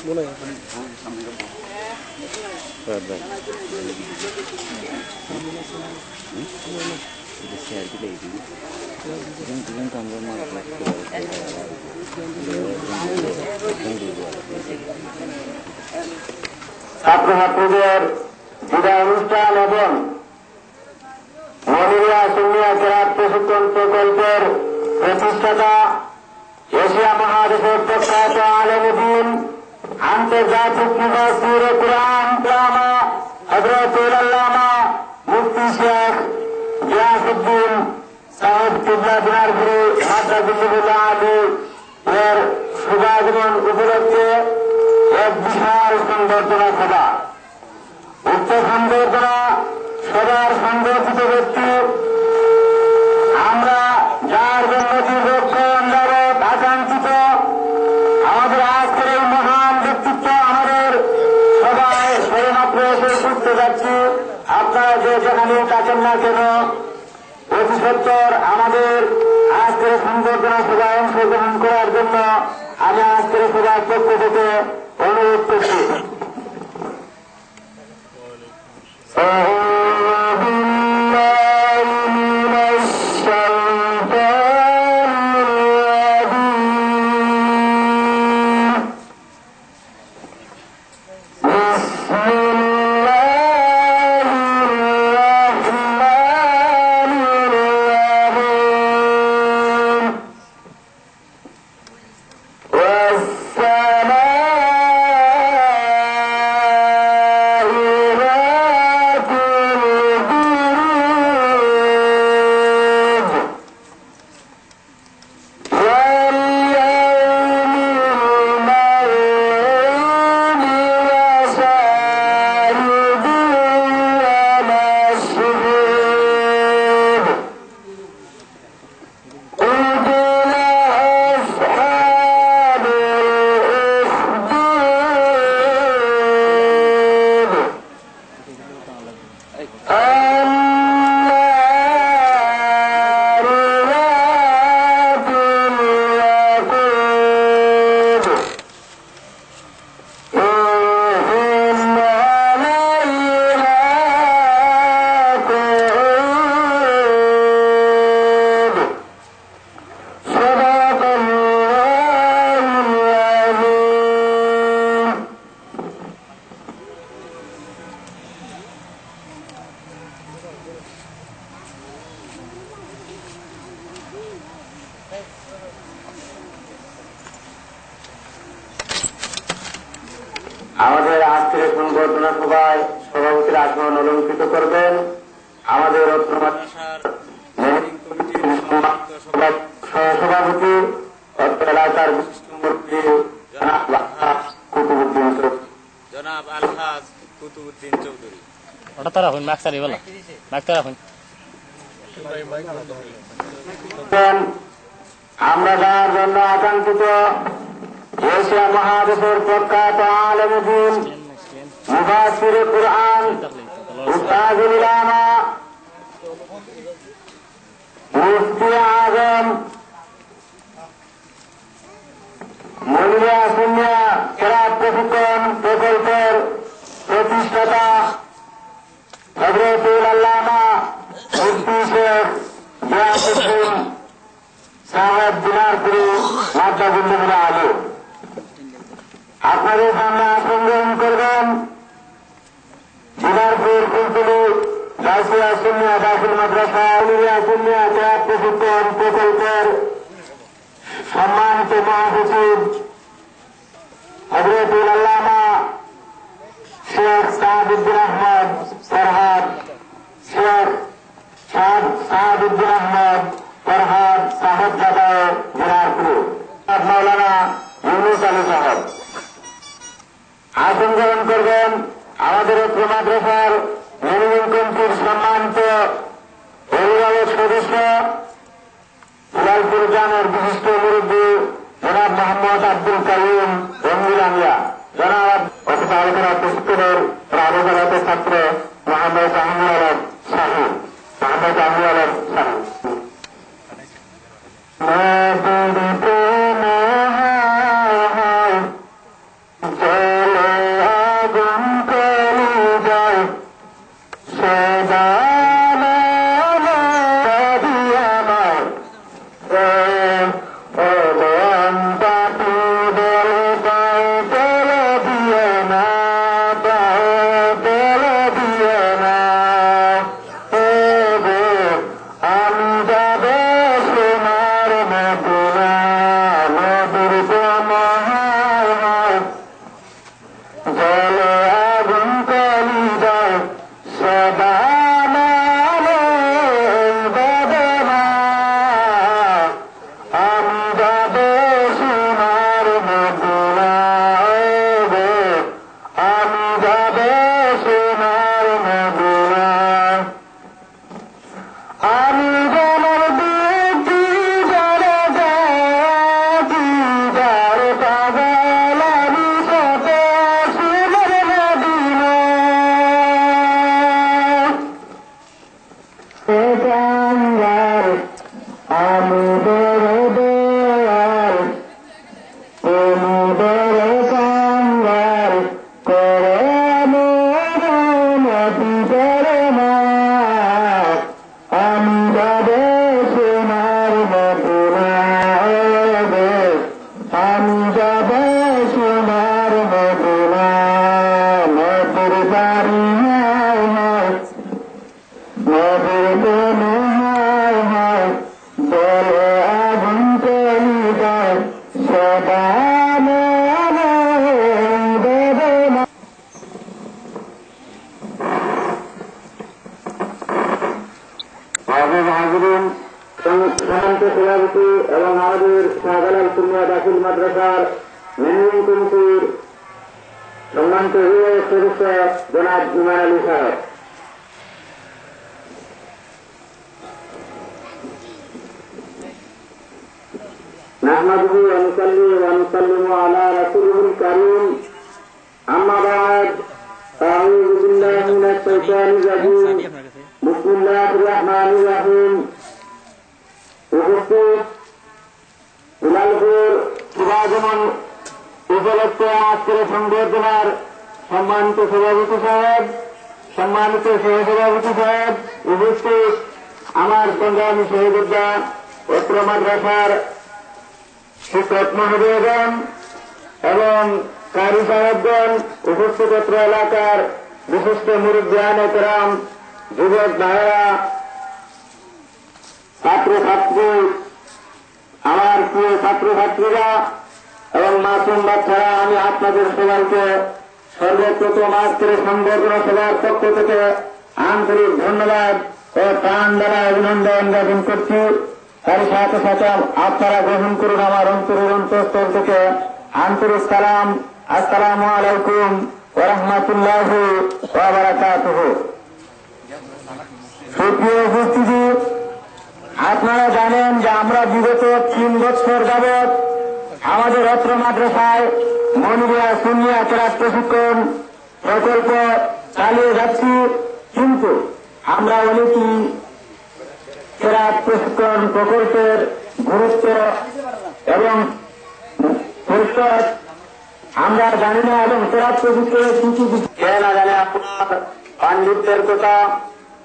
boleh ছাত্রছাত্রীদের বিদায় অনুষ্ঠান এবং মনিরিয়া সুন্নিয়া কেরাত প্রশিক্ষণ প্রকল্পের প্রতিষ্ঠাতা এশিয়া মহাদেশের প্রখ্যাত আলেমুদ্দিন আন্তর্জাতিক মুফাসসির কুরআন আল্লামা হযরতুল আল্লামা মুফতি শেখ গিয়াসউদ্দিন সাহেব কিবলা দিনারপুরি হাফিজাহুল্লাহ আলী এর শুভাগমন উপলক্ষে এক বিশাল সংবর্ধনা সভা। উক্ত সংবর্ধনা সভার সংগঠিত ব্যক্তি আমরা যার জন্য দীর্ঘক্ষণ যাবৎ আকাঙ্ক্ষিত আমাদের আজকের এই মহান ব্যক্তিত্ব আমাদের সবাই সবেমাত্র এসে ঘুরতে যাচ্ছি। আপনারা যে যেখানে থাকেন না কেন অতি সত্বর আমাদের আজকের সংবর্ধনা সভায় অংশগ্রহণ করার জন্য আমি আজকের সভার পক্ষ থেকে অনুরোধ করছি। আমাদের আজকের সংবর্ধনা সভায় সভাপতির আসন অলঙ্কৃত করবেন আমাদের সহসভাপতি অত্র এলাকার বিশিষ্ট মন্ত্রী জনাব আলহাজ কুতুবউদ্দিন চৌধুরী। ওটা তারা হন মাকসারি বলা মাকতারা হন। আমরা যার জন্য আকাঙ্ক্ষিত এশিয়া মহাদেশের প্রখ্যাত আলেমুদ্দিন মুফাসসির কুরআন উস্তাদুল উলামা মুফতি আজম মনিরিয়া সুন্নিয়া কেরাত প্রশিক্ষণ প্রকল্পের প্রতিষ্ঠাতা হযরতুল আল্লামা মুফতি শেখ গিয়াসউদ্দিন সাহেব দিনারপুরি হাফিজাহুল্লাহ আলী আপনাদের সামনে আসন গ্রহণ করবেন দিনারপুর কুলতলি গাছিয়া সুন্নিয়া দাখিল মাদ্রাসা উলিয়া সুন্নিয়া ক্রীড়া প্রশিক্ষণ প্রকল্পের সম্মানিত মহাসচিব হযরতুল আল্লামা শেখ সাহাবউদ্দিন আহমদ ফরহাদ শেখ সাহাবউদ্দিন আহমদ ফরহাদ সাহেবজাদা দিনারপুর মাওলানা ইউনুস আলী সাহেব আসন গ্রহণ করবেন আমাদের উচ্চ মাদ্রাসার ম্যানেজিং কমিটির সম্মানিত অভিভাবক সদস্য হিলালপুর গ্রামের বিশিষ্ট মুরব্বী জনাব মোহাম্মদ আব্দুল কাইম রঙ্গিলামিয়া জনাব অথবা আলোচনা প্রস্তুতের আলোচনাতে ছাত্র মোহাম্মদ জাহাঙ্গীর আলম শাহী মোহাম্মদ জাহাঙ্গীর আলম শাহী সভাপতি এবং আমাদের শাহজালাল সুন্নিয়া দাখিল মাদ্রাসার ম্যানেজিং কমিটির সম্মানিত অভিভাবক সদস্য জনাব ইমান আলী সাহেব, নাহমাদুহু ওয়া নুসাল্লি ওয়া নুসাল্লিমু আলা রাসূলিল কারীম, আম্মা বা'দ, আউযু বিল্লাহি মিনাশ শাইতানির রাজীম, বিসমিল্লাহির রহমানির রহিম। উপস্থিত হিলালপুর সুভাষগমন উপলক্ষে আজকের সংবর্ধনার সম্মানিত সভাপতি সাহেব, সম্মানিত সহসভাপতি সাহেব, উপস্থিত আমার সংগ্রামী সহযোদ্ধা অত্র মাদ্রাসার শিক্ষক মহোদয়গণ এবং কারি সাহেবগণ, উপস্থিত অত্র এলাকার বিশিষ্ট মুরব্বিয়ানে কেরাম, যুবক ভাইয়েরা, ছাত্রছাত্রী, আমার প্রিয় ছাত্রছাত্রীরা এবং মাসুম বাচ্চারা, আমি আপনাদের সবাইকে সর্বপ্রথম আজকের সংবর্ধনা সভার পক্ষ থেকে আন্তরিক ধন্যবাদ ও প্রাণ দ্বারা অভিনন্দন জ্ঞাপন করছি। তার সাথে সাথে আপনারা গ্রহণ করুন আমার অন্তরের অন্তঃস্থল থেকে আন্তরিক সালাম। আসসালামু আলাইকুম ওয়া রাহমাতুল্লাহি ওয়া বারাকাতুহু। সুপ্রিয় উপস্থিতি, আপনারা জানেন যে আমরা বিগত 3 বছর যাবৎ আমাদের অত্র মাদ্রাসায় মনিরিয়া সুন্নিয়া কেরাত প্রশিক্ষণ প্রকল্প চালিয়ে যাচ্ছি, কিন্তু আমরা অনেকেই কেরাত প্রশিক্ষণ প্রকল্পের গুরুত্ব এবং ভবিষ্যৎ আমরা জানি না এবং কেরাত প্রশিক্ষণের কিছু কে না জানে আপনার পাণ্ডিত্যের কথা,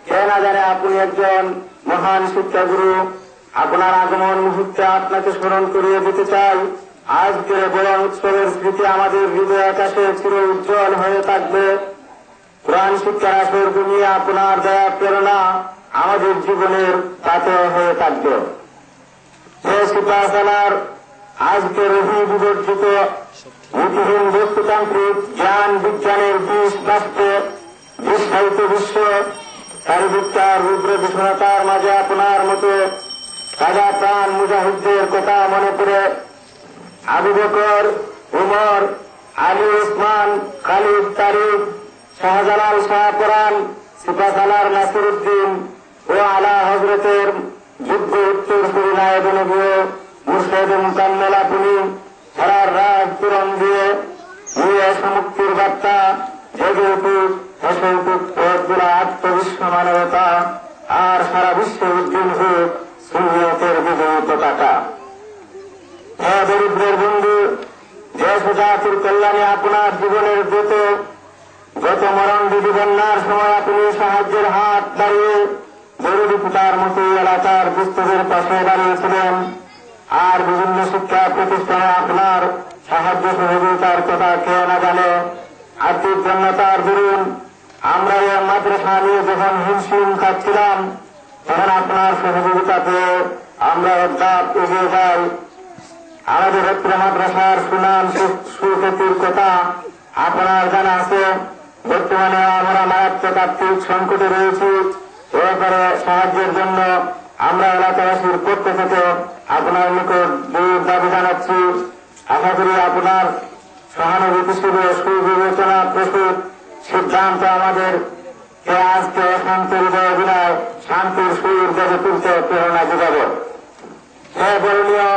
কে না জানে আপনি একজন মহান শিক্ষাগুরু। আপনার আগমন মুহূর্তে আপনাকে স্মরণ করিয়ে দিতে চাই, আজকের বয়ান উৎসবের স্মৃতি আমাদের হৃদয় আকাশে চির উজ্জ্বল হয়ে থাকবে। কোরআন শিক্ষার আসর তুমি আপনার দয়া প্রেরণা আমাদের জীবনের পাথে হয়ে থাকবে। সিপাহসালার আজকের বিবর্জিত নীতিহীন বস্তুতান্ত্রিক জ্ঞান বিজ্ঞানের বিষ বাস্তে বিস্তারিত বিশ্ব চারিদিককার রুদ্র বিষণতার মাঝে আপনার মতো তাজা প্রাণ মুজাহিদদের কথা মনে করে আবু বকর, উমর, আলী, ওসমান, খালিদ, তারিক, শাহজালাল, শাহপরান, সিপাহসালার নাসিরুদ্দিন ও আলা হজরতের যুদ্ধ উত্তর নায়বনবীয় মুর্শেদ মুকাম্মেল আপনি ধরার রাজ পূরণ দিয়ে মুক্তির বার্তা জেগে উঠুক, হেসে উঠুক পথগুলা আত্মবিশ্ব মানবতা আর সারা বিশ্বে উজ্জ্বল হোক সুন্নিয়তের বিজয়ী পতাকা। হ্যাঁ দরিদ্রের বন্ধু, দেশ ও জাতির কল্যাণে আপনার জীবনের গত মরণ বিধি বন্যার সময় আপনি সাহায্যের হাত দাঁড়িয়ে জরুরি পিতার মতো এলাকার দুস্থদের পাশে দাঁড়িয়েছিলেন। আর বিভিন্ন শিক্ষা প্রতিষ্ঠানে আপনার সাহায্য সহযোগিতার কথা কে না জানে। আর্থিক জন্যতার দরুন আমরা এই মাদ্রাসা নিয়ে যখন হিমশিম খাচ্ছিলাম, তখন আপনার সহযোগিতাতে আমরা অধ্যাপ এগিয়ে যাই। আমাদের হত্র মাদ্রাসার সুনাম সুখ্যাতির কথা আপনার জানা আছে। বর্তমানে আমরা মারাত্মক আর্থিক সংকটে রয়েছি। এরপরে সাহায্যের জন্য আমরা এলাকাবাসীর পক্ষ থেকে আপনার নিকট দূর দাবি জানাচ্ছি। আশা করি আপনার সহানুভূতিশীল সুবিবেচনা প্রস্তুত সিদ্ধান্ত আমাদের আজকে অশান্ত হৃদয় বিনয় শান্তির সুর বেঁধে তুলতে প্রেরণা যোগাবে। হ্যাঁ বরণীয়,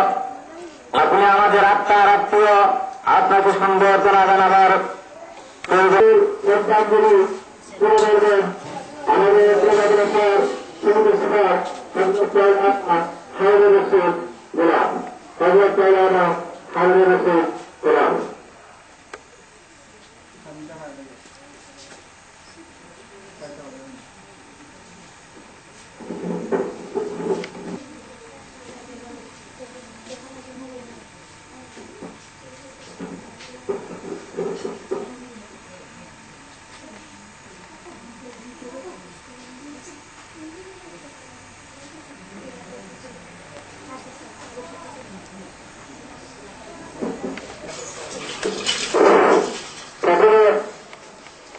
আপনি আমাদের আত্মার আত্মীয়, আপনাকে সম্বর্ধনা জানাবার শ্রদ্ধাঞ্জলি তুলে ধরবেন আমাদের মাদ্রাসার সমিতি সভাপতি হারুন রশিদ গোলাম। হযরত মাওলানা হারুন রশিদ গোলাম।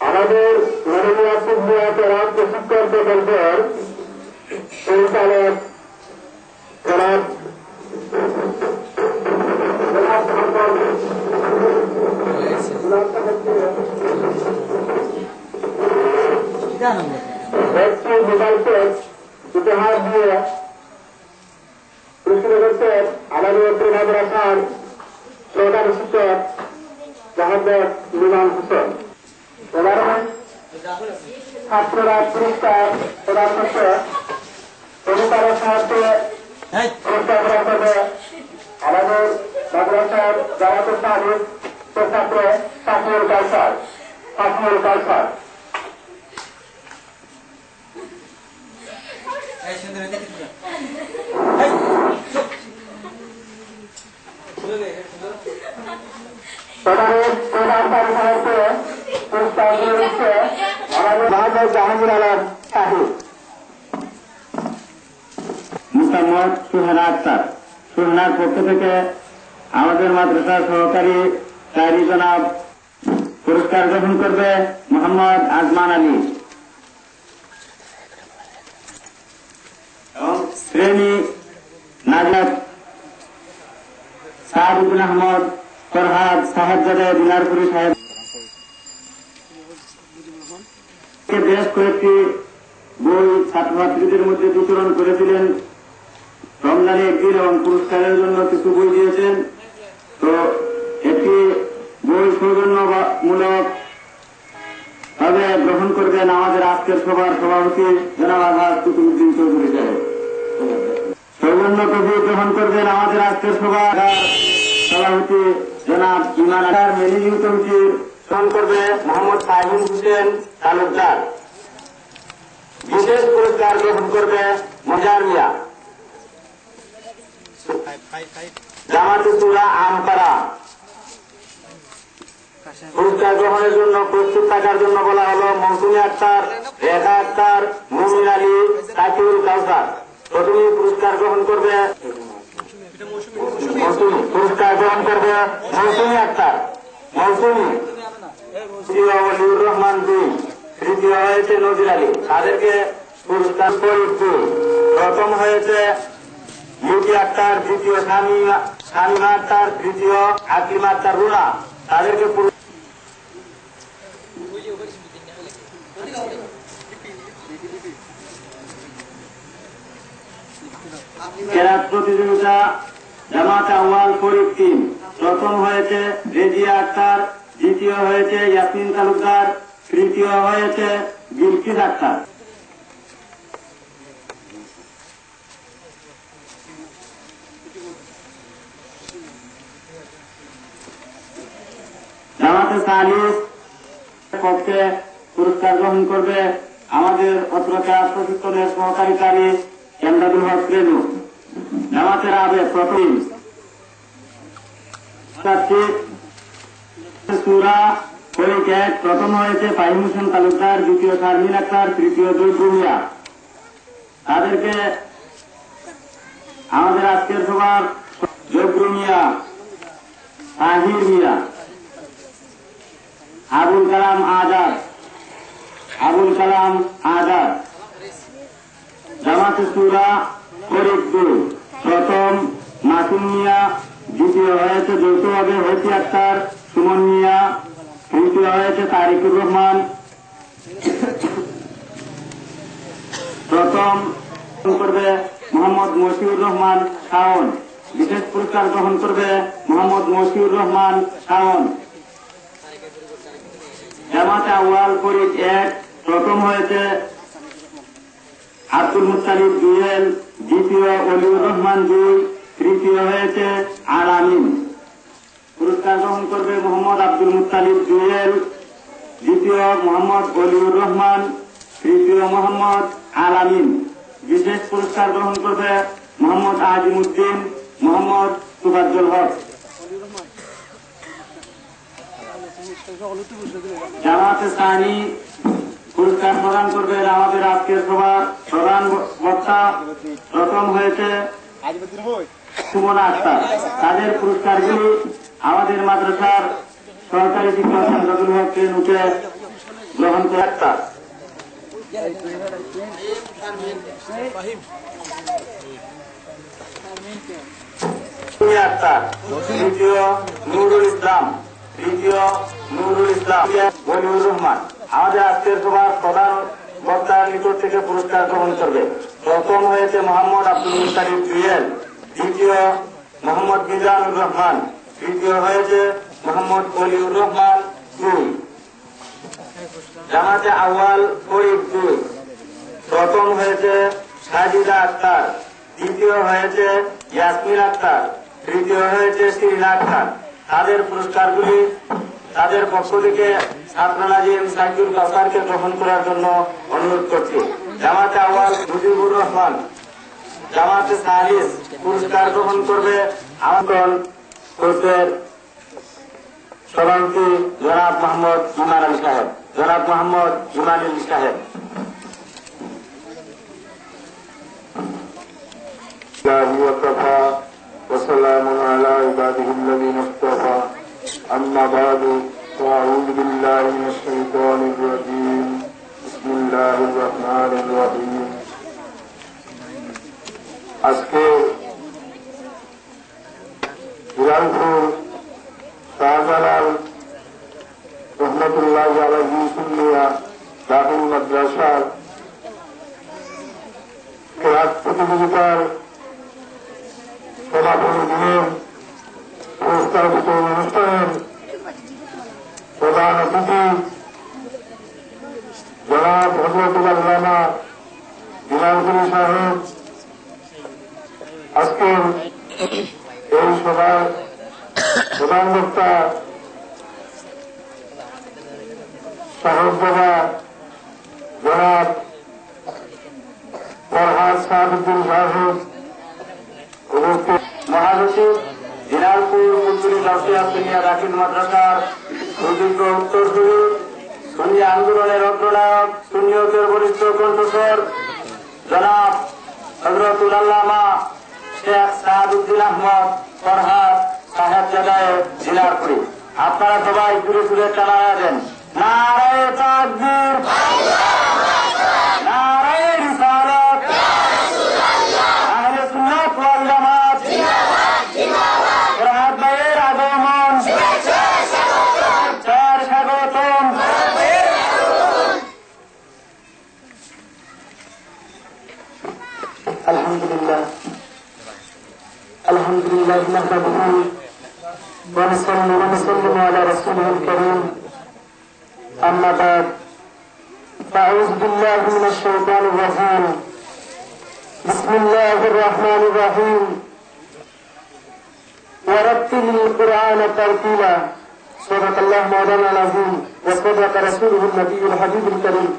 আমাদের মাননীয় সুবিধাতে রাজ্য শিক্ষক প্রকল্পের পরিচালক জনাব একটি মোবাইলকে উপহার দিয়ে পুরস্কৃত করছেন আমাদের মাদ্রাসার প্রধান শিক্ষক মোহাম্মদ ইমাম হোসেন। ছাত্ররা পুরস্কার প্রদান করছে। অনুকারের সাহায্যে পুরস্কার প্রদান করবে আমাদের মাদ্রাসার জামাতের তালিম ছাত্র সাফিউল কাউসার। আমাদের জাহাঙ্গীর আলম সাহিব। মোহাম্মদ সুহানা আক্তার। সুহানার পক্ষ থেকে আমাদের মাদ্রাসার সহকারী কারি জনাব পুরস্কার গ্রহণ করবে মোহাম্মদ আজমান আলী এবং শ্রেণী নাজাত সাহাবুদ্দিন আহমদ ফরহাদ সাহেবজাদে দিনারপুরি সাহেব। বেশ কয়েকটি বই ছাত্রছাত্রীদের মধ্যে বিতরণ করেছিলেন। রমজানে একদিন এবং পুরস্কারের জন্য কিছু বই দিয়েছেন। তো একটি বই সৌজন্যমূলক ভাবে গ্রহণ করবেন আমাদের আজকের সভার সভাপতি জনাব আলহাজ কুতুবউদ্দিন চৌধুরী সাহেব। সৌজন্য কবি গ্রহণ করবেন আমাদের আজকের সভার সভাপতি জনাব ইমান আকার। ম্যানেজিং কমিটির গ্রহণ করবে মোহাম্মদ সাহিন হোসেন তালুকদার। বিশেষ পুরস্কার গ্রহণ করবে মজার মিয়া। জামাতে সুরা আমপাড়া। পুরস্কার গ্রহণের জন্য প্রস্তুত থাকার জন্য বলা হলো মৌসুমী আক্তার, রেখা আক্তার, মুমিন আলী, তাকিউল কাউসার। প্রথমেই পুরস্কার গ্রহণ করবে মৌসুমী আক্তার, মৌসুমী। দ্বিতীয় ওলিউর রহমান 2, তৃতীয় হয়েছে নজির আলী। তাদেরকে পুরস্কার পরিচয়। প্রথম হয়েছে ইউটি আক্তার, দ্বিতীয় শামিমা আক্তার, তৃতীয় আকলিমা আক্তার রুনা। তাদেরকে কেরাত প্রতিযোগিতা জামাত আউয়াল ফরিদ 3। প্রথম হয়েছে রেজিয়া আক্তার, দ্বিতীয় হয়েছে ইয়াসমিন তালুকদার, তৃতীয় হয়েছে বিলকিস আক্তার। জামাতে সালিস পক্ষে পুরস্কার গ্রহণ করবে আমাদের অত্রকার প্রশিক্ষণের সহকারী এমদাদুল হক রেনু। জামাতের আবে প্রথম সুরা ফরিদ 1। প্রথম হয়েছে ফাহিম হোসেন তালুকদার, দ্বিতীয় শারমিন আক্তার, তৃতীয় জয়পুর মিয়া। তাদেরকে আমাদের আজকের সভার জয়পুর মিয়া, তাহির মিয়া, আবুল কালাম আজাদ। জামাতে সুরা ফরিদ 2। প্রথম মাসুম মিয়া, দ্বিতীয় হয়েছে যৌথভাবে হইতি আক্তার, সুমন মিয়া, তৃতীয় হয়েছে তারিকুর রহমান। প্রথম করবে মোহাম্মদ মশিউর রহমান শাওন। বিশেষ পুরস্কার গ্রহণ করবে মোহাম্মদ মশিউর রহমান শাওন। জামাতে আউয়াল ফরিদ 1। প্রথম হয়েছে আব্দুল মুত্তালিব জুয়েল, দ্বিতীয় অলিউর রহমান 2, তৃতীয় হয়েছে আল আমিন। পুরস্কার গ্রহণ করবে মোহাম্মদ আব্দুল মুত্তালিব জুয়েল, দ্বিতীয় মোহাম্মদ অলিউর রহমান, তৃতীয় মোহাম্মদ আল আমিন। বিশেষ পুরস্কার গ্রহণ করবে মোহাম্মদ আজিমউদ্দিন, মোহাম্মদ তুফাজ্জল হক। জামাতে সানি পুরস্কার প্রদান করবেন আমাদের আজকের সভার প্রধান বক্তা। প্রথম হয়েছে সুমনা আক্তার। তাদের পুরস্কারগুলি আমাদের মাদ্রাসার সরকারি শিক্ষক এমদাদুল হক রেনুকে গ্রহণ করে। আক্তার, দ্বিতীয় নুরুল ইসলাম, তৃতীয় নুরুল ইসলাম, ওলিউর রহমান। আমাদের আজকের সভার প্রধান বক্তার নিকট থেকে পুরস্কার গ্রহণ করবে। প্রথম হয়েছে মোহাম্মদ আব্দুল মুত্তালিব জুয়েল, দ্বিতীয় মোহাম্মদ মিজানুর রহমান, তৃতীয় হয়েছে মোহাম্মদ ওলিউর রহমান 2। জামাতে আউয়াল ফরিদ 2। প্রথম হয়েছে সাজিদা আক্তার, দ্বিতীয় হয়েছে ইয়াসমিন আক্তার, তৃতীয় হয়েছে শিরিনা আক্তার। তাদের পুরস্কারগুলি তাদের পক্ষ থেকে ছাত্র নাজিম সাইদুল কাউসারকে গ্রহণ করার জন্য অনুরোধ করছি। জামাতে আউয়াল মুজিবুর রহমান। জামাতে সালিস পুরস্কার গ্রহণ করবে আমন্ত্রণ কোর্টের সভাপতি জনাব মোহাম্মদ ইমান আলী সাহেব। জনাব মোহাম্মদ ইমান আলী সাহেব। وسلام على عباده الذين اصطفى أما بعد فأعوذ بالله من الشيطان الرجيم بسم الله الرحمن الرحيم আজকে হিরানপুর শাহজালাল রহমতুল্লাহ আলাইহি সুন্নিয়া দাখিল মাদ্রাসার ক্লাস প্রতিযোগিতার সভাপতি দিয়ে পুরস্কার বিতরণ অনুষ্ঠানের প্রধান অতিথি জনাব হযরতুল আল্লামা ইমামুল সাহেব আজকের এই সভার প্রধান বক্তা সহযোগা জনাব ফরহাদ সাহাবুদ্দিন সাহেব, মহাসচিব গাউসিয়া সুনিয়া দাখিল মাদ্রাসার অভিজ্ঞ উত্তরসূরি, সুন্নি আন্দোলনের অগ্রনায়ক, সুন্নিয়তের বরিষ্ঠ কণ্ঠস্বর জনাব হযরতুল আল্লামা শেখ সাহাবউদ্দিন আহমদ ফরহাদ সাহেব জাদায়ে জিলারপুরি। আপনারা সবাই জুড়ে জুড়ে চালায়া দেন নারায়ে তাকবীর, নারায়ে রিসালাত, আহলে সুন্নাত ওয়াল জামাত, ফরহাদ ভাইয়ের আগমন, স্বাগতম। আলহামদুলিল্লাহ আলহামদুলিল্লাহ নাহমাদুহু ওয়া নুসাল্লিমু আলা রাসূলিল কারীম। আম্মা বা'দ, আউযু বিল্লাহি মিনাশ শাইতানির রাজীম। বিসমিল্লাহির রহমানির রহিম। ওয়ারাত্তিলিল কুরআনা তারতিলা। সাদাকাল্লাহু মাওলানাল আযীম ওয়া সাদাকা রাসূলুহুন নবিয়্যুল হাবিবুল কারীম।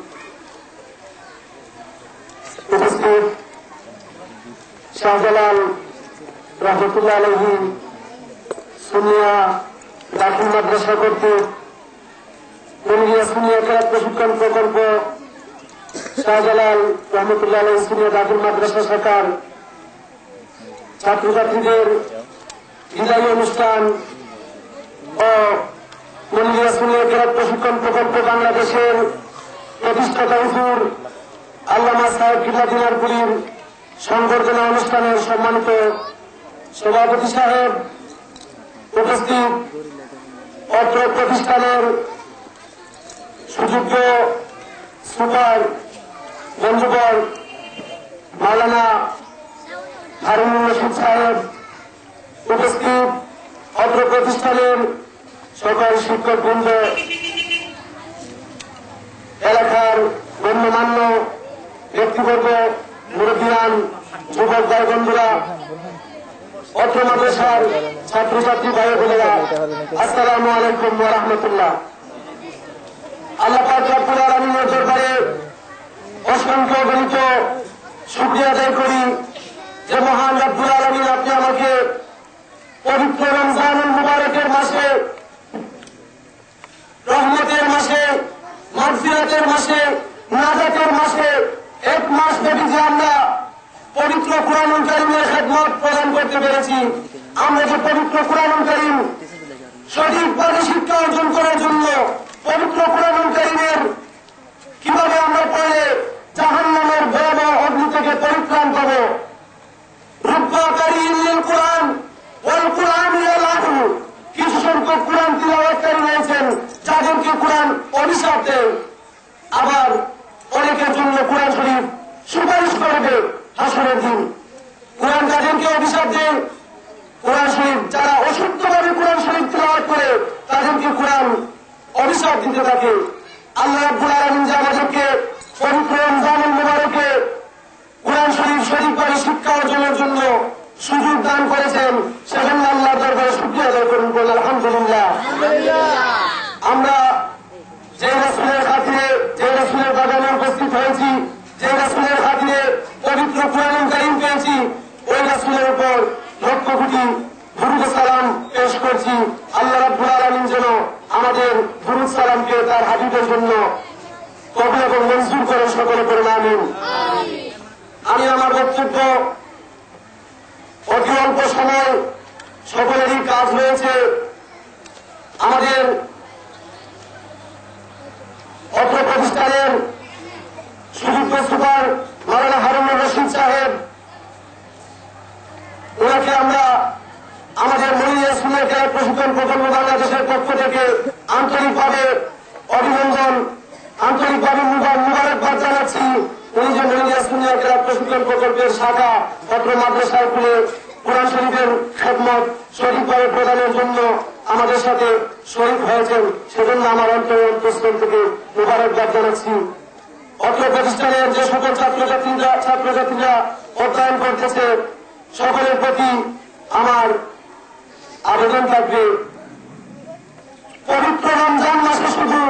উপস্থিত শাহজালাল রহমতুল্লাহ আলাইহি সুন্নিয়া দাখিল মাদ্রাসা কর্তৃক কেন্দ্রীয় সুন্নিয়া কেরাত প্রশিক্ষণ প্রকল্প শাহজালাল রহমতুল্লাহ আলাইহি সুন্নিয়া দাখিল মাদ্রাসা শাখার ছাত্রছাত্রীদের বিদায়ী অনুষ্ঠান ও কেন্দ্রীয় সুন্নিয়া কেরাত প্রশিক্ষণ প্রকল্প বাংলাদেশের প্রতিষ্ঠাতা হুজুর আল্লামা সাহেব কিবলা দিনারপুরীর সংবর্ধনা অনুষ্ঠানের সম্মানিত সভাপতি সাহেব, উপস্থিত অত্র প্রতিষ্ঠানের সুযোগ্য সুপার বন্ধুবর মাওলানা হারুনুর রশিদ সাহেব, উপস্থিত অত্র প্রতিষ্ঠানের সকল শিক্ষকবৃন্দ, এলাকার গণ্যমান্য ব্যক্তিবর্গ, মুরব্বিয়ান, যুবক ভাই বন্ধুরা, অত্র মাদ্রাসার ছাত্রছাত্রী ভাই বোনেরা, আসসালামু আলাইকুম ওয়া রাহমাতুল্লাহ। আল্লাহ পাক রব্বুল আলামিনের দরবারে অসংখ্য গণিত শুকরিয়া আদায় করি যে মহান রব্বুল আলামিন আপনি আমাকে পবিত্র রমজানুল মুবারকের মাসে, রহমতের মাসে, মাগফিরাতের মাসে, নাজাতের মাসে, এক মাস ব্যাপী যে আমরা পবিত্র কুরআনুল কারীমের খেদমত প্রদান করতে পেরেছি, আমরা যে পবিত্র কুরআনুল কারীম সঠিকভাবে শিক্ষা অর্জন করার জন্য পবিত্র কুরআনুল কারীমের কিভাবে আমরা পড়লে জাহান্নামের ভয়াবহ অগ্নি থেকে পরিত্রাণ পাব, রুব্বা কারীমিল কুরআন ওয়াল কুরআন ইয়ালাহু, কিছু সংখ্যক কুরআন তিলাওয়াতকারী রয়েছেন যাদেরকে কুরআন অভিশাপ দেয়, আবার অনেকের জন্য কুরআন শরীফ সুপারিশ করবে হাসরের দিন। কুরআন যাদেরকে অভিশাপ দেয়, কুরআন শরীফ যারা অশুদ্ধভাবে কুরআন শরীফ তিলাওয়াত করে তাদেরকে কুরআন অভিশাপ দিতে থাকে। আল্লাহ রাব্বুল আলামিন যে আমাদেরকে পবিত্র রমজানুল মুবারকে কুরআন শরীফ সঠিকভাবে শিক্ষা অর্জনের জন্য সুযোগ দান করেছেন, সেজন্য আল্লাহর দরবারে শুকরিয়া আদায় করুন, বলে আলহামদুলিল্লাহ। আমরা যে রাসূলের খাতিরে, যে রাসূলের বাগানে উপস্থিত হয়েছি, যে রাসূলের খাতিরে পবিত্র কুরআনুল কারীম পেয়েছি, ওই রাসূলের উপর লক্ষ কোটি দুরূদ সালাম পেশ করছি। আল্লাহ রাব্বুল আলামিন যেন আমাদের দুরূদ সালামকে তার হাবিবের জন্য কবুল এবং মঞ্জুর করেন, সকলে পড়ুন আমিন। আমি আমার বক্তব্য অতি অল্প সময়, সকলেরই কাজ রয়েছে, আমাদের অত্র প্রতিষ্ঠানের সুযোগ্য সুপার মাওলানা হারুনুর রশিদ সাহেব, ওনাকে আমরা আমাদের মনিয়া সুন্নাহ কেরাত প্রশিক্ষণ প্রকল্প বাংলাদেশের পক্ষ থেকে আন্তরিকভাবে অভিনন্দন, আন্তরিকভাবে মুবারকবাদ জানাচ্ছি। উনি যে মনিয়া সুন্নাহ কেরাত প্রশিক্ষণ প্রকল্পের শাখা অত্র মাদ্রাসায় খুলে কুরআন শরীফের খেদমত সঠিকভাবে প্রদানের জন্য আমাদের সাথে শরীক হয়েছেন, সেজন্য আমার অন্তঃস্থল থেকে মুবারকবাদ জানাচ্ছি। অত্র প্রতিষ্ঠানের যে সকল ছাত্রছাত্রীরা অধ্যয়ন করতেছে, সকলের প্রতি আমার আবেদন থাকবে, পবিত্র রমজান মাসে শুধু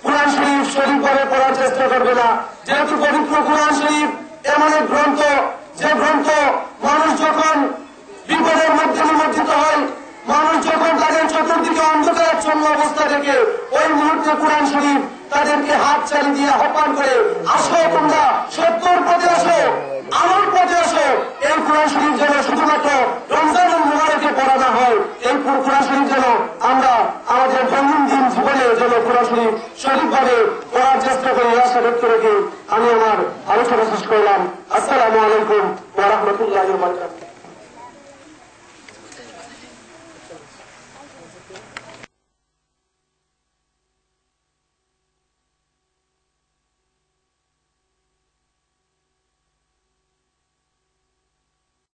কুরআন শরীফ সঠিকভাবে পড়ার চেষ্টা করবে না, যেহেতু পবিত্র কুরআন শরীফ এমন এক গ্রন্থ, যে গ্রন্থ মানুষ যখন বিপদের মধ্যে নিমজ্জিত হয়, মানুষ যখন তাদের চতুর্দিকে অন্ধকারাচ্ছন্ন অবস্থা থেকে ওই মুহূর্তে কোরআন শরীফ তাদেরকে হাত চালিয়ে দিয়ে আহ্বান করে, আসো তোমরা সত্যর পথে আসো, আমার পথে আসো। এই কোরআন শরীফ যেন শুধুমাত্র রমজানুল মুবারকে পড়া না হয়, এই কোরআন শরীফ যেন আমরা আমাদের দৈনন্দিন জীবনে যেন কোরআন শরীফ সঠিকভাবে পড়ার চেষ্টা করি। আশা ব্যক্ত রেখে আমি আমার আলোচনা শেষ করলাম। আসসালামু আলাইকুম ওয়া রাহমাতুল্লাহি ওয়া বারাকাতুহু।